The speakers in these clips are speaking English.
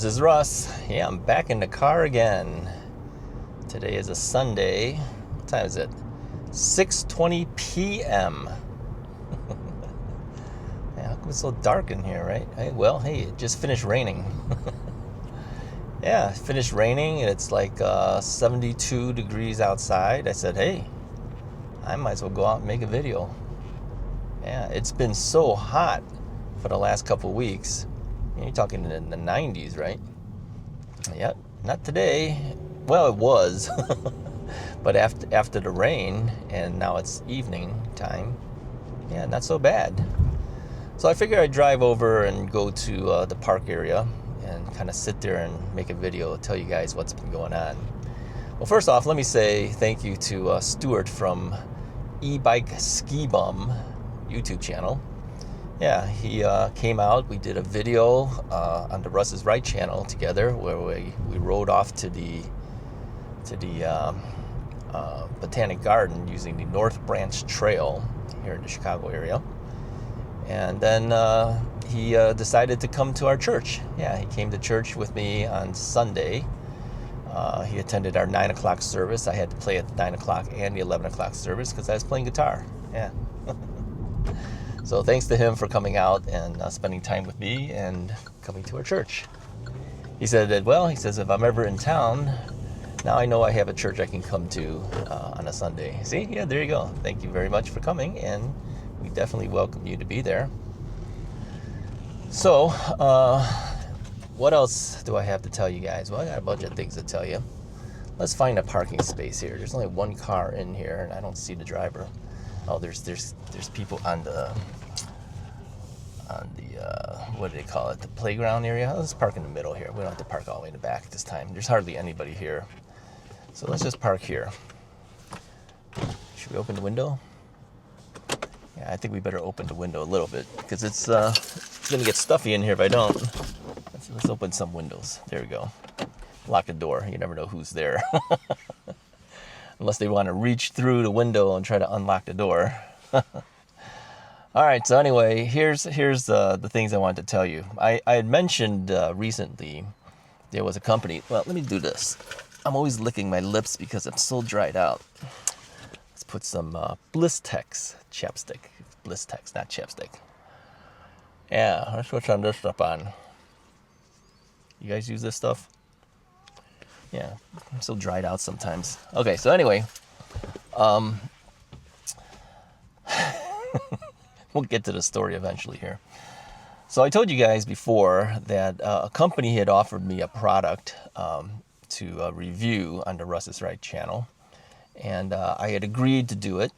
this is Russ. Yeah, I'm back in the car again. Today is a Sunday. What time is it? 6:20 p.m. Yeah, how come it's so dark in here, right? Hey, it just finished raining. Yeah, it finished raining and it's like 72 degrees outside. I said, hey, I might as well go out and make a video. Yeah, it's been so hot for the last couple of weeks. You're talking in the 90s, right? Yep, not today. Well, it was, but after the rain, and now it's evening time. Yeah, not so bad. So I figured I'd drive over and go to the park area and kind of sit there and make a video, tell you guys what's been going on. Well, first off, let me say thank you to Stuart from E-Bike Ski Bum YouTube channel. Yeah, he came out. We did a video on the Russ's Right channel together, where we rode off to the Botanic Garden using the North Branch Trail here in the Chicago area. And then he decided to come to our church. Yeah, he came to church with me on Sunday. He attended our 9 o'clock service. I had to play at the 9 o'clock and the 11 o'clock service because I was playing guitar. Yeah. So thanks to him for coming out and spending time with me and coming to our church. He said that, he says, if I'm ever in town, now I know I have a church I can come to on a Sunday. See? Yeah, there you go. Thank you very much for coming, and we definitely welcome you to be there. So, what else do I have to tell you guys? Well, I got a bunch of things to tell you. Let's find a parking space here. There's only one car in here, and I don't see the driver. Oh, there's people on the what do they call it? The playground area. Let's park in the middle here. We don't have to park all the way in the back this time. There's hardly anybody here, so let's just park here. Should we open the window? Yeah, I think we better open the window a little bit because it's gonna get stuffy in here if I don't. Let's open some windows. There we go. Lock the door. You never know who's there. Unless they want to reach through the window and try to unlock the door. All right, so anyway, here's the things I wanted to tell you. I had mentioned recently there was a company. Well, let me do this. I'm always licking my lips because I'm so dried out. Let's put some Blistex chapstick. Blistex, not chapstick. Yeah, let's switch on this stuff on. You guys use this stuff? Yeah, I'm so dried out sometimes. Okay, so anyway, we'll get to the story eventually here. So I told you guys before that a company had offered me a product to review on the Russ's Right channel, and I had agreed to do it.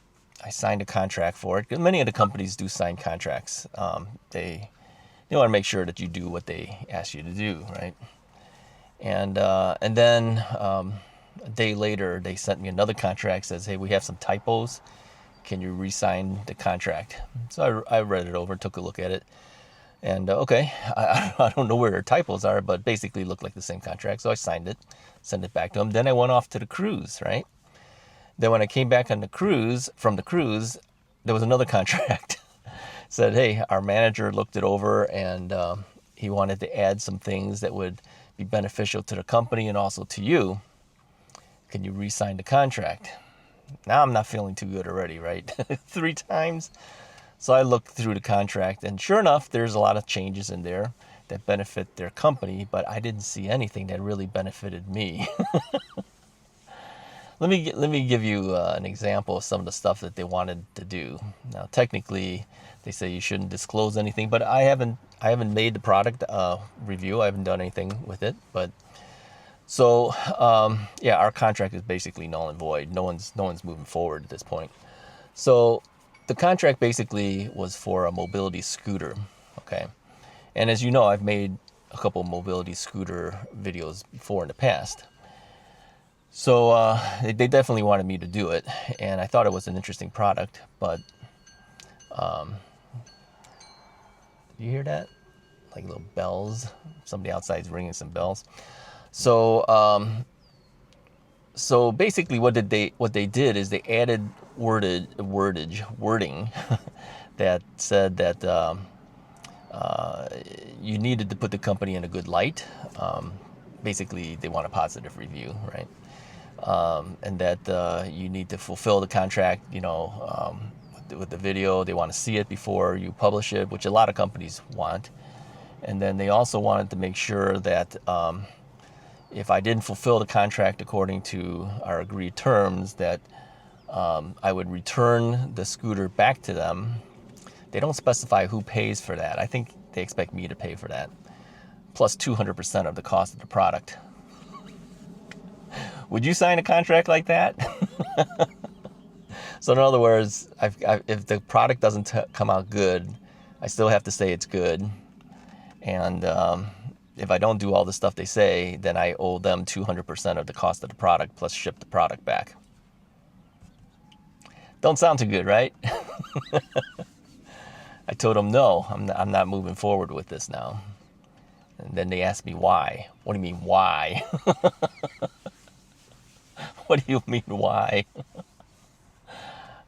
I signed a contract for it. Many of the companies do sign contracts. They want to make sure that you do what they ask you to do, right? And then a day later, they sent me another contract. Says, hey, we have some typos. Can you re-sign the contract? So I read it over, took a look at it. And okay, I don't know where their typos are, but basically it looked like the same contract. So I signed it, sent it back to them. Then I went off to the cruise, right? Then when I came back on from the cruise, there was another contract. Said, hey, our manager looked it over and he wanted to add some things that would be beneficial to the company and also to you. Can you re-sign the contract? Now I'm not feeling too good already, right? 3 times. So I looked through the contract, and sure enough, there's a lot of changes in there that benefit their company, but I didn't see anything that really benefited me. Let me give you an example of some of the stuff that they wanted to do. Now, technically, they say you shouldn't disclose anything, but I haven't made the product review. I haven't done anything with it, but so yeah, our contract is basically null and void. No one's moving forward at this point. So the contract basically was for a mobility scooter, okay? And as you know, I've made a couple of mobility scooter videos before in the past. So they definitely wanted me to do it, and I thought it was an interesting product, but do you hear that? Like little bells. Somebody outside's ringing some bells. So so basically what they did is they added wording that said that you needed to put the company in a good light. Basically, they want a positive review, right? And that you need to fulfill the contract, with the video. They want to see it before you publish it, which a lot of companies want. And then they also wanted to make sure that if I didn't fulfill the contract according to our agreed terms, that I would return the scooter back to them. They don't specify who pays for that. I think they expect me to pay for that, plus 200% of the cost of the product. Would you sign a contract like that? So in other words, if the product doesn't come out good, I still have to say it's good. And if I don't do all the stuff they say, then I owe them 200% of the cost of the product plus ship the product back. Don't sound too good, right? I told them, no, I'm not moving forward with this now. And then they asked me why. What do you mean, why? What do you mean, why?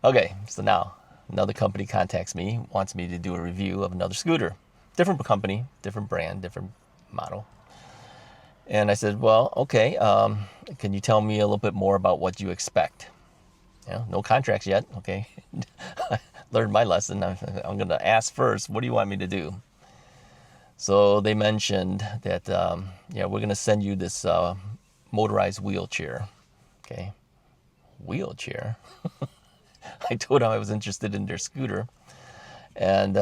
Okay, so now another company contacts me, wants me to do a review of another scooter. Different company, different brand, different model. And I said, well, okay, can you tell me a little bit more about what you expect? No contracts yet, okay. I learned my lesson. I'm going to ask first, what do you want me to do? So they mentioned that, we're going to send you this motorized wheelchair. Okay, wheelchair? I told them I was interested in their scooter. And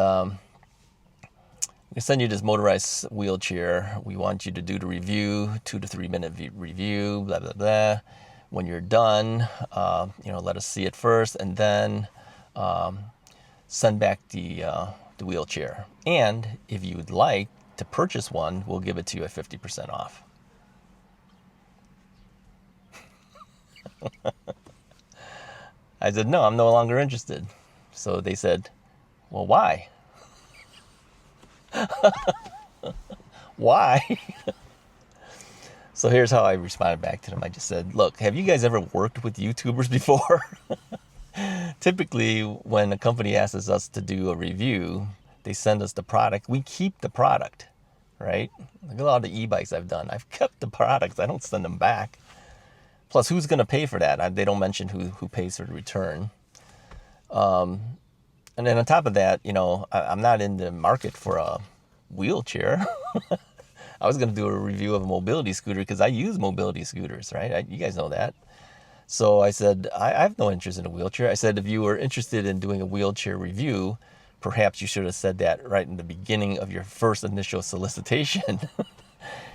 we send you this motorized wheelchair. We want you to do the review, 2 to 3 minute review, blah, blah, blah. When you're done, let us see it first, and then send back the wheelchair. And if you would like to purchase one, we'll give it to you at 50% off. I said, no, I'm no longer interested. So they said, well, why? Why? So here's how I responded back to them. I just said, look, have you guys ever worked with YouTubers before? Typically, when a company asks us to do a review, they send us the product. We keep the product, right? Look at a lot of the e-bikes I've done. I've kept the products. I don't send them back. Plus, who's going to pay for that? They don't mention who pays for the return. And then on top of that, I'm not in the market for a wheelchair. I was going to do a review of a mobility scooter because I use mobility scooters, right? You guys know that. So I said, I have no interest in a wheelchair. I said, if you were interested in doing a wheelchair review, perhaps you should have said that right in the beginning of your first initial solicitation.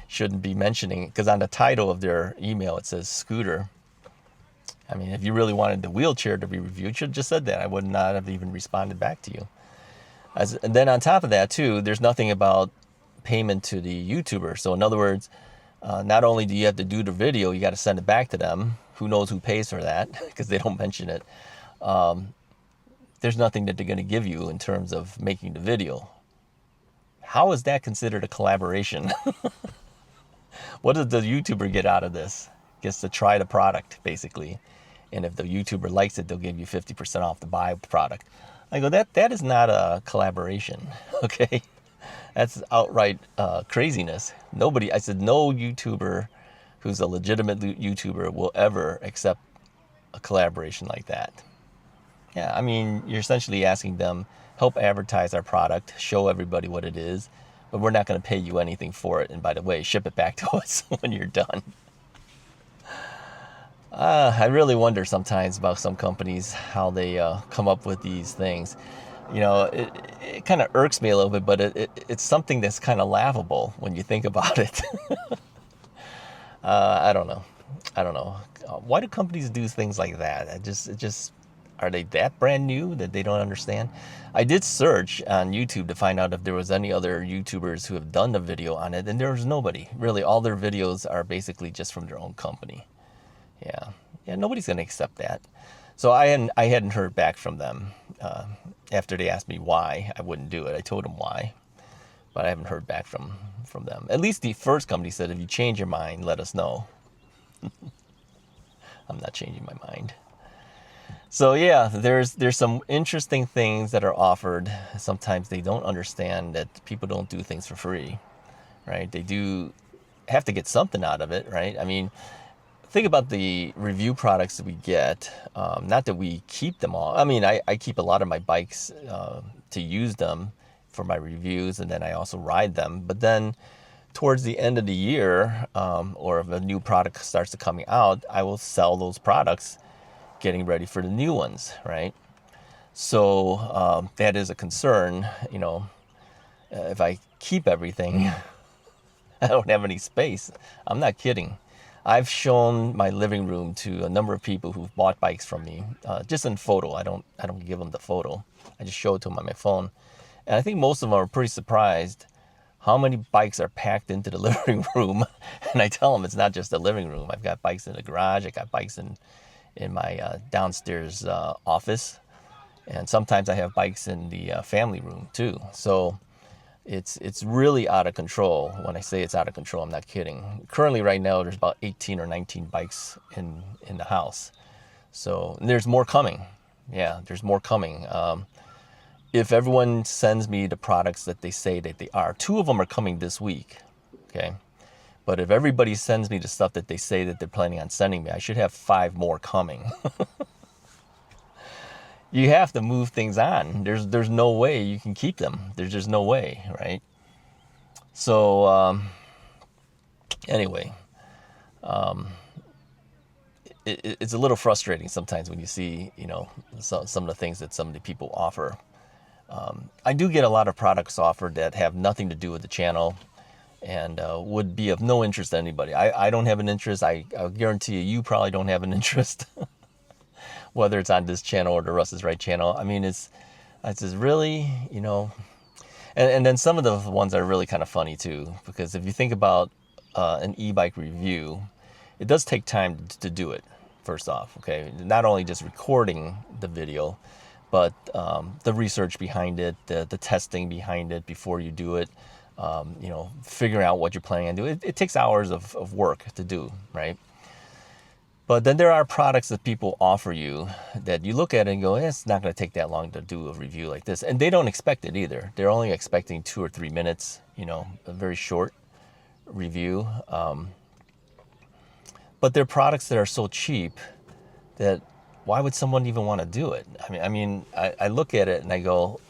Shouldn't be mentioning, because on the title of their email, it says scooter. I mean, if you really wanted the wheelchair to be reviewed, you should have just said that. I would not have even responded back to you. And then on top of that, too, there's nothing about payment to the YouTuber. So in other words, not only do you have to do the video, you got to send it back to them. Who knows who pays for that, because they don't mention it. There's nothing that they're going to give you in terms of making the video. How is that considered a collaboration? What does the YouTuber get out of this? Gets to try the product, basically. And if the YouTuber likes it, they'll give you 50% off to buy the product. I go, that is not a collaboration, okay? That's outright craziness. I said, no YouTuber who's a legitimate YouTuber will ever accept a collaboration like that. Yeah, I mean, you're essentially asking them, help advertise our product, show everybody what it is, but we're not going to pay you anything for it. And by the way, ship it back to us when you're done. I really wonder sometimes about some companies, how they come up with these things. It kind of irks me a little bit, but it's something that's kind of laughable when you think about it. I don't know. Why do companies do things like that? Are they that brand new that they don't understand? I did search on YouTube to find out if there was any other YouTubers who have done the video on it, and there was nobody. Really, all their videos are basically just from their own company. Yeah, nobody's going to accept that. So I hadn't heard back from them. After they asked me why I wouldn't do it, I told them why. But I haven't heard back from them. At least the first company said, if you change your mind, let us know. I'm not changing my mind. So yeah, there's some interesting things that are offered. Sometimes they don't understand that people don't do things for free, right? They do have to get something out of it, right? I mean, think about the review products that we get. Not that we keep them all. I mean, I keep a lot of my bikes to use them for my reviews, and then I also ride them. But then towards the end of the year, or if a new product starts to coming out, I will sell those products, getting ready for the new ones, right? So that is a concern. If I keep everything, I don't have any space. I'm not kidding. I've shown my living room to a number of people who've bought bikes from me, just in photo. I don't give them the photo. I just show it to them on my phone, and I think most of them are pretty surprised how many bikes are packed into the living room. And I tell them it's not just the living room. I've got bikes in the garage. I got bikes in my downstairs office, and sometimes I have bikes in the family room too. So it's really out of control. When I say it's out of control, I'm not kidding. Currently, right now, there's about 18 or 19 bikes in the house. So there's more coming. Yeah, there's more coming. If everyone sends me the products that they say that they are, 2 of them are coming this week. Okay. But if everybody sends me the stuff that they say that they're planning on sending me, I should have 5 more coming. You have to move things on. There's no way you can keep them. There's just no way, right? So anyway, it's a little frustrating sometimes when you see, some of the things that some of the people offer. I do get a lot of products offered that have nothing to do with the channel, and would be of no interest to anybody. I don't have an interest. I'll guarantee you probably don't have an interest, whether it's on this channel or the Russ is Right channel. I mean, it's just really, and then some of the ones are really kind of funny too, because if you think about an e-bike review, it does take time to do it, first off, okay? Not only just recording the video, but the research behind it, the testing behind it before you do it, figuring out what you're planning on doing. It takes hours of work to do, right? But then there are products that people offer you that you look at it and go, it's not going to take that long to do a review like this. And they don't expect it either. They're only expecting 2 or 3 minutes, a very short review. But they're products that are so cheap that why would someone even want to do it? I look at it and I go,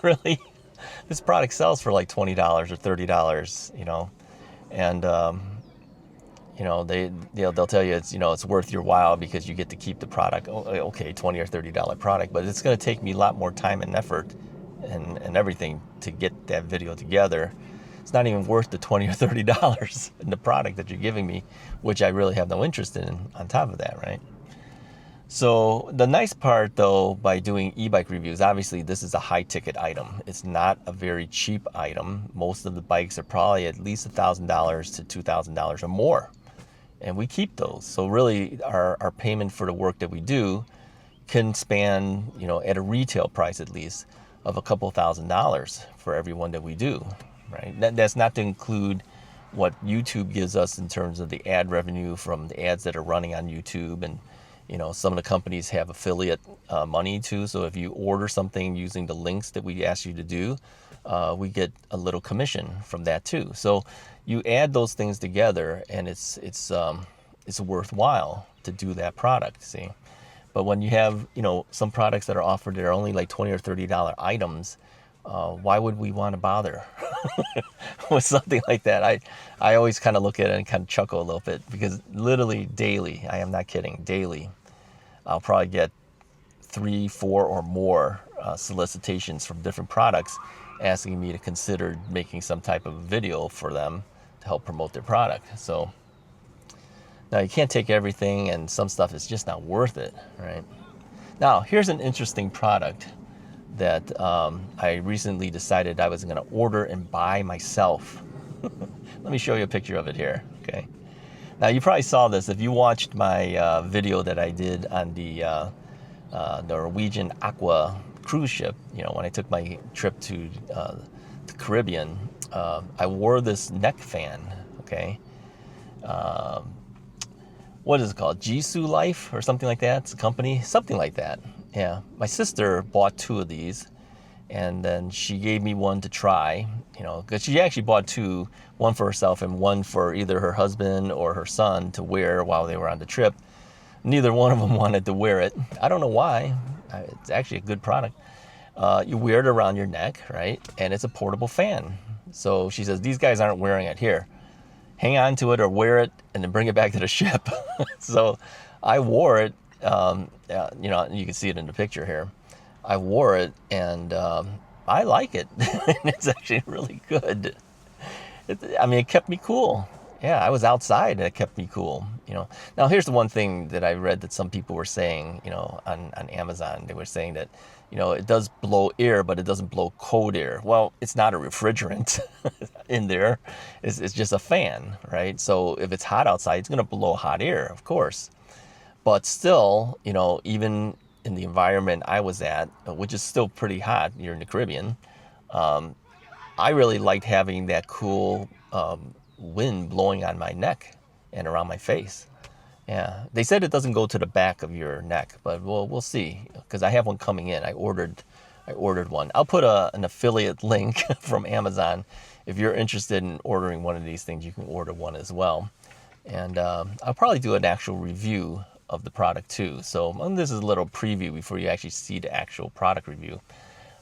really? This product sells for like $20 or $30, and they'll tell you it's worth your while because you get to keep the product. Okay, $20 or $30 product, but it's going to take me a lot more time and effort and everything to get that video together. It's not even worth the $20 or $30 in the product that you're giving me, which I really have no interest in on top of that, right? So the nice part, though, by doing e-bike reviews, obviously this is a high-ticket item. It's not a very cheap item. Most of the bikes are probably at least $1,000 to $2,000 or more, and we keep those. So really, our payment for the work that we do can span, at a retail price at least, of a couple $1,000s for every one that we do, right? That's not to include what YouTube gives us in terms of the ad revenue from the ads that are running on YouTube. And some of the companies have affiliate money too. So if you order something using the links that we ask you to do, we get a little commission from that too. So you add those things together, and it's worthwhile to do that product. See, but when you have some products that are offered that are only like $20 or $30 items, why would we want to bother with something like that? I always kind of look at it and kind of chuckle a little bit, because literally daily, I am not kidding, daily, I'll probably get 3, 4 or more solicitations from different products asking me to consider making some type of video for them to help promote their product. So now you can't take everything, and some stuff is just not worth it, right? Now, here's an interesting product that I recently decided I was going to order and buy myself. Let me show you a picture of it here, okay? Now, you probably saw this if you watched my video that I did on the Norwegian Aqua cruise ship. When I took my trip to the Caribbean, I wore this neck fan, okay? what is it called? Jisoo Life or something like that. It's a company, something like that. Yeah. My sister bought 2 of these, and then she gave me one to try, because she actually bought 2, one for herself and one for either her husband or her son to wear while they were on the trip. Neither one of them wanted to wear it. I don't know why. It's actually a good product. You wear it around your neck, right? And it's a portable fan. So she says, these guys aren't wearing it here. Hang on to it or wear it and then bring it back to the ship. So I wore it, you can see it in the picture here. I wore it and I like it. It's actually really good. It kept me cool. Yeah, I was outside and it kept me cool. Now here's the one thing that I read that some people were saying, on Amazon. They were saying that, it does blow air, but it doesn't blow cold air. Well, it's not a refrigerant in there. It's just a fan, right? So if it's hot outside, it's going to blow hot air, of course. But still, even in the environment I was at, which is still pretty hot, you're in the Caribbean, I really liked having that cool wind blowing on my neck and around my face. Yeah, they said it doesn't go to the back of your neck, but we'll see, because I have one coming in. I ordered one. I'll put an affiliate link from Amazon. If you're interested in ordering one of these things, you can order one as well. And I'll probably do an actual review of the product too. So this is a little preview before you actually see the actual product review.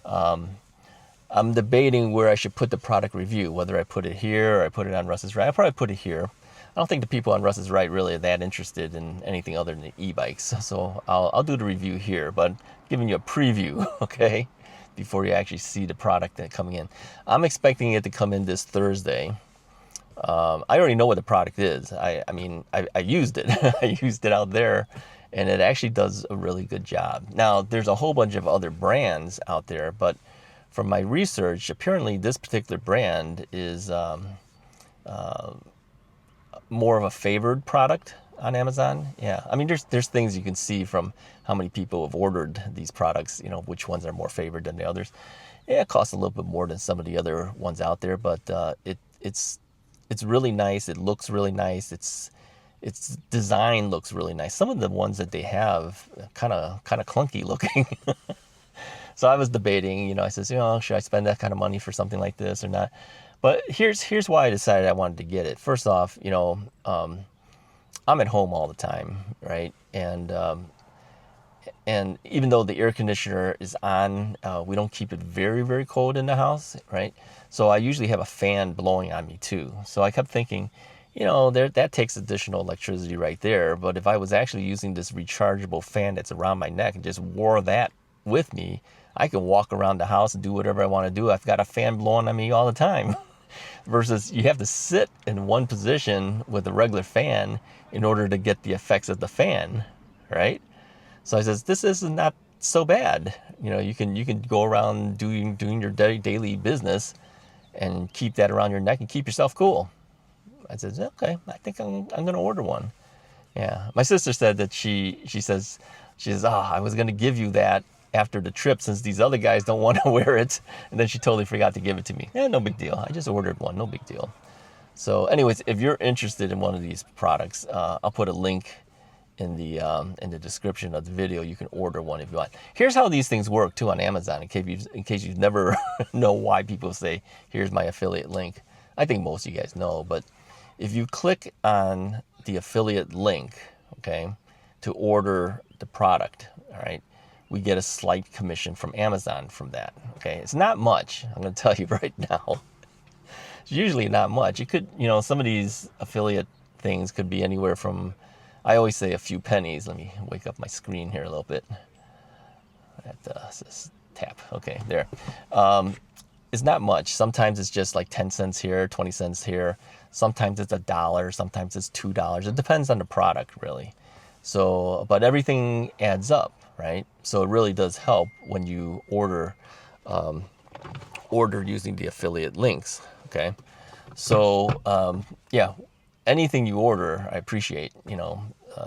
I'm debating where I should put the product review, whether I put it here or I put it on Russ's Right. I'll probably put it here. I don't think the people on Russ's Right really are that interested in anything other than e-bikes. So I'll do the review here, but giving you a preview, okay, before you actually see the product coming in. I'm expecting it to come in this Thursday. I already know what the product is. I used it. I used it out there, and it actually does a really good job. Now, there's a whole bunch of other brands out there, but from my research, apparently this particular brand is more of a favored product on Amazon. Yeah, there's things you can see from how many people have ordered these products, which ones are more favored than the others. Yeah, it costs a little bit more than some of the other ones out there, but it's really nice. It looks really nice. Its design looks really nice. Some of the ones that they have kind of clunky looking. So I was debating, I says, should I spend that kind of money for something like this or not? But here's why I decided I wanted to get it. First off, I'm at home all the time, right? And even though the air conditioner is on, we don't keep it very, very cold in the house, right? So I usually have a fan blowing on me too. So I kept thinking, that takes additional electricity right there. But if I was actually using this rechargeable fan that's around my neck and just wore that with me, I can walk around the house and do whatever I want to do. I've got a fan blowing on me all the time. Versus you have to sit in one position with a regular fan in order to get the effects of the fan, right? So I says, this is not so bad. You can go around doing your daily business and keep that around your neck and keep yourself cool. I said, okay, I think I'm going to order one. Yeah, my sister said that she says, I was going to give you that after the trip since these other guys don't want to wear it, and then she totally forgot to give it to me. Yeah, no big deal. I just ordered one, no big deal. So anyways, if you're interested in one of these products, I'll put a link in the description of the video. You can order one if you want. Here's how these things work too on Amazon, in case you've never know why people say, here's my affiliate link. I think most of you guys know, but if you click on the affiliate link, okay, to order the product, all right, we get a slight commission from Amazon from that. Okay, it's not much. I'm going to tell you right now. It's usually not much. It could, some of these affiliate things could be anywhere from, I always say a few pennies. Let me wake up my screen here a little bit. I have to tap. Okay, there. It's not much. Sometimes it's just like 10 cents here, 20 cents here. Sometimes it's $1. Sometimes it's $2. It depends on the product, really. So, but everything adds up, right? So it really does help when you order using the affiliate links, okay? So, yeah, anything you order, I appreciate,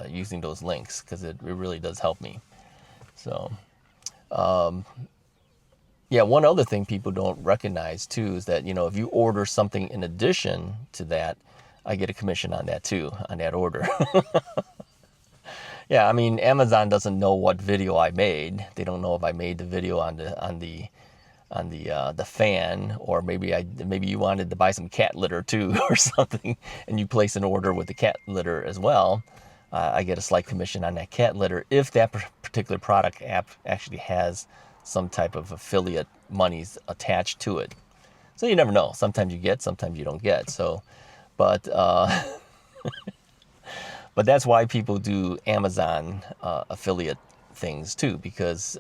using those links because it really does help me. So, yeah, one other thing people don't recognize too is that, if you order something in addition to that, I get a commission on that too, on that order. Yeah, I mean, Amazon doesn't know what video I made. They don't know if I made the video on the fan, or maybe you wanted to buy some cat litter too or something, and you place an order with the cat litter as well. I get a slight commission on that cat litter if that particular product app actually has some type of affiliate monies attached to it. So you never know. Sometimes you get, sometimes you don't get. So, but but that's why people do Amazon affiliate things too, because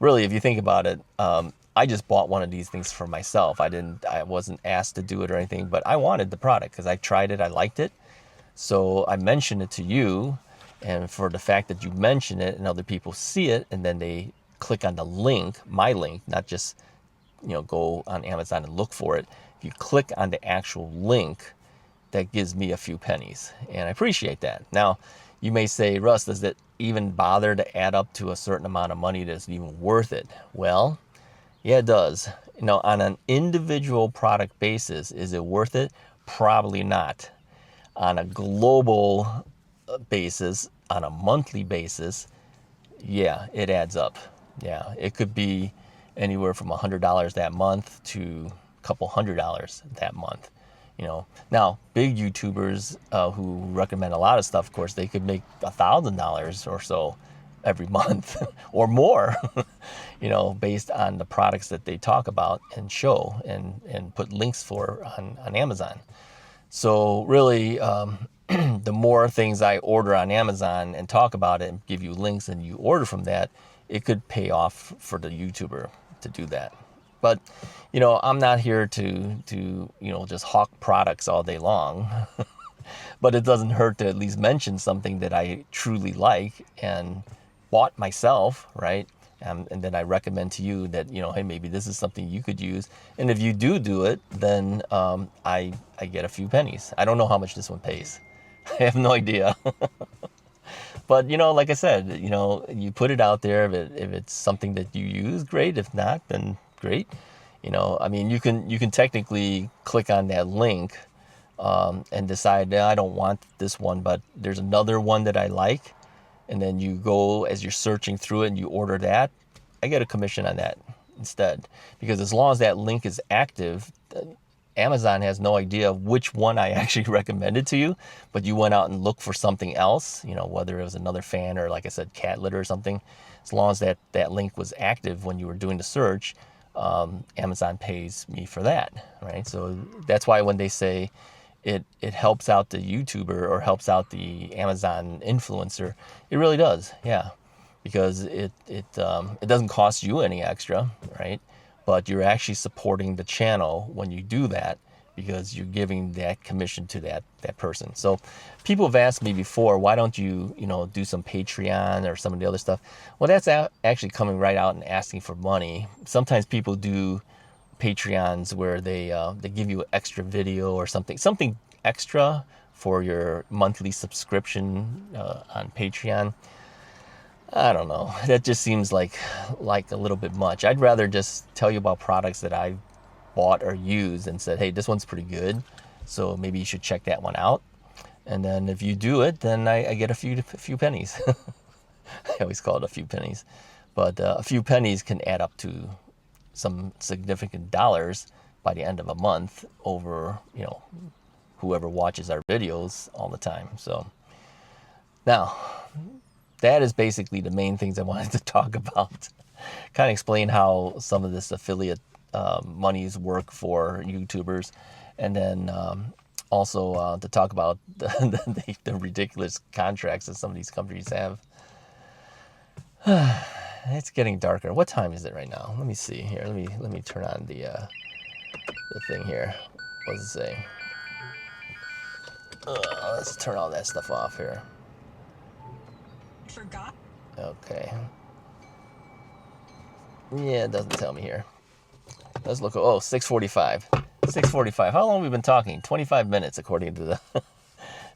really, if you think about it, I just bought one of these things for myself. I wasn't asked to do it or anything, but I wanted the product because I tried it, I liked it. So I mentioned it to you, and for the fact that you mention it and other people see it, and then they click on the link, my link, not just go on Amazon and look for it. If you click on the actual link, that gives me a few pennies, and I appreciate that. Now, you may say, Russ, does it even bother to add up to a certain amount of money that's even worth it? Well, yeah, it does. On an individual product basis, is it worth it? Probably not. On a global basis, on a monthly basis, yeah, it adds up. Yeah, it could be anywhere from $100 that month to a couple $100 that month. Now big YouTubers who recommend a lot of stuff, of course, they could make $1,000 or so every month or more, based on the products that they talk about and show and put links for on Amazon. So really, the more things I order on Amazon and talk about it and give you links and you order from that, it could pay off for the YouTuber to do that. But, I'm not here to just hawk products all day long. But it doesn't hurt to at least mention something that I truly like and bought myself, right? And then I recommend to you that, hey, maybe this is something you could use. And if you do it, then I get a few pennies. I don't know how much this one pays. I have no idea. But, like I said, you put it out there. If it's something that you use, great. If not, then great. I mean, you can technically click on that link and decide, I don't want this one, but there's another one that I like. And then you go, as you're searching through it, and you order that. I get a commission on that instead. Because as long as that link is active, Amazon has no idea which one I actually recommended to you, but you went out and looked for something else, whether it was another fan or, like I said, cat litter or something. As long as that link was active when you were doing the search, Amazon pays me for that, right? So that's why when they say it helps out the YouTuber or helps out the Amazon influencer, it really does, yeah, because it doesn't cost you any extra, right? But you're actually supporting the channel when you do that, because you're giving that commission to that person. So people have asked me before, why don't you do some Patreon or some of the other stuff? Well, that's actually coming right out and asking for money. Sometimes people do Patreons where they give you an extra video or something extra for your monthly subscription on Patreon. I don't know. That just seems like a little bit much. I'd rather just tell you about products that I've bought or used and said, hey, this one's pretty good, so maybe you should check that one out. And then if you do it, then I get a few pennies. I always call it a few pennies, but a few pennies can add up to some significant dollars by the end of a month over whoever watches our videos all the time. So now, that is basically the main things I wanted to talk about. Kind of explain how some of this affiliate monies work for YouTubers, and then also to talk about the ridiculous contracts that some of these companies have. It's getting darker. What time is it right now? Let me see here. Let me turn on the thing here. What does it say? Let's turn all that stuff off here. Forgot? Okay. Yeah, it doesn't tell me here. Let's look. Oh, 6:45. 6:45. How long have we been talking? 25 minutes, according to the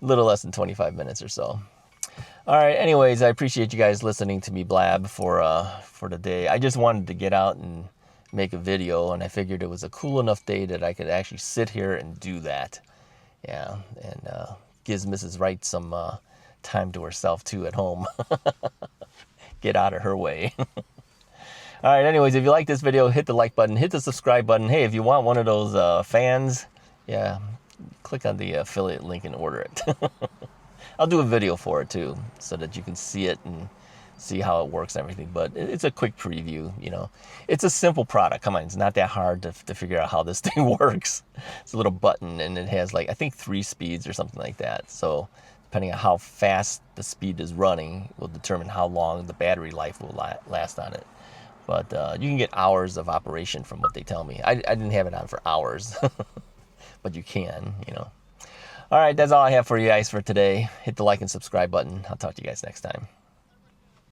little less than 25 minutes or so. All right. Anyways, I appreciate you guys listening to me blab for the day. I just wanted to get out and make a video, and I figured it was a cool enough day that I could actually sit here and do that. Yeah, and gives Mrs. Wright some time to herself too at home. Get out of her way. All right, anyways, if you like this video, hit the like button, hit the subscribe button. Hey, if you want one of those fans, yeah, click on the affiliate link and order it. I'll do a video for it too, so that you can see it and see how it works and everything. But it's a quick preview, you know. It's a simple product. Come on, it's not that hard to figure out how this thing works. It's a little button, and it has like, I think 3 speeds or something like that. So depending on how fast the speed is running will determine how long the battery life will last on it. But you can get hours of operation from what they tell me. I didn't have it on for hours, but you can, you know. All right, that's all I have for you guys for today. Hit the like and subscribe button. I'll talk to you guys next time.